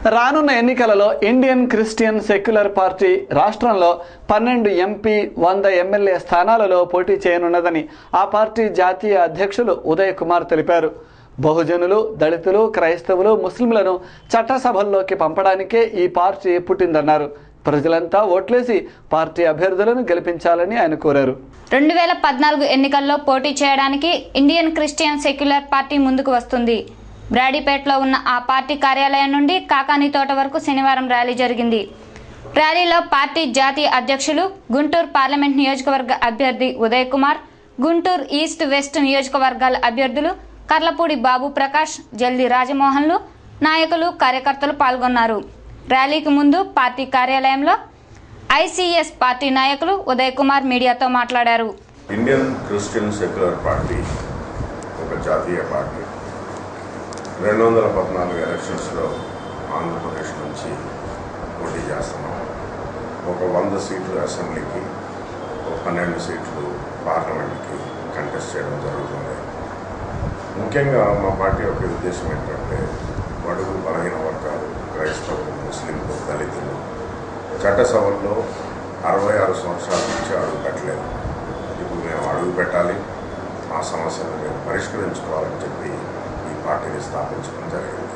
రానున్న ఎన్నికలలో Indian Christian secular party రాష్ట్రంలో 12 ఎంపీ 100 ఎమ్మెల్యే స్థానాలలో పోటీ చేయనున్నదని ఆ పార్టీ జాతీయ అధ్యక్షులు ఉదయ్ కుమార్ తెలిపారు. బహుజనులు, దళితులు, క్రైస్తవులు, ముస్లింలను చట్టసభల్లోకి పంపడానికే ఈ పార్టీ పుట్టిందన్నారు. ప్రజలంతా ఓట్లేసి పార్టీ అభ్యర్థులను గెలిపించాలని ఆయన కోరారు. 2014 ఎన్నికల్లో పోటీ చేయడానికి ఇండియన్ క్రిస్టియన్ సెక్యులర్ పార్టీ ముందుకు వస్తుంది. బ్రాడీపేటలో ఉన్న ఆ పార్టీ కార్యాలయం నుండి కాకాని తోట వరకు శనివారం ర్యాలీ జరిగింది. ర్యాలీలో పార్టీ జాతీయ అధ్యక్షులు, గుంటూరు పార్లమెంట్ నియోజకవర్గ అభ్యర్థి ఉదయ్ కుమార్, గుంటూరు ఈస్ట్ వెస్ట్ నియోజకవర్గాల అభ్యర్థులు కర్లపూడి బాబు ప్రకాష్, జల్ది రాజమోహన్లు, నాయకులు, కార్యకర్తలు పాల్గొన్నారు. ర్యాలీకి ముందు పార్టీ కార్యాలయంలో ఐసీఎస్ పార్టీ నాయకులు ఉదయ్ కుమార్ మీడియాతో మాట్లాడారు. ఇండియన్ క్రిస్టియన్ సెక్యులర్ పార్టీ ఒక జాతీయ పార్టీ. 2014 ఎలక్షన్స్లో ఆంధ్రప్రదేశ్ నుంచి పోటీ చేస్తున్నాం. ఒక 100 సీట్లు అసెంబ్లీకి, ఒక 12 సీట్లు పార్లమెంట్కి కంటెస్ట్ చేయడం జరుగుతుంది. ముఖ్యంగా మా పార్టీ యొక్క ఉద్దేశం ఏంటంటే బడుగు బలహీన వర్గాలు, క్రైస్తవులు, ముస్లింలు, దళితులు చట్టసభల్లో 66 సంవత్సరాల నుంచి అడుగు పెట్టలేదు. ఇప్పుడు మేము అడుగు పెట్టాలి, మా సమస్యలను మేము పరిష్కరించుకోవాలని చెప్పి ఈ పార్టీని స్థాపించడం జరిగింది.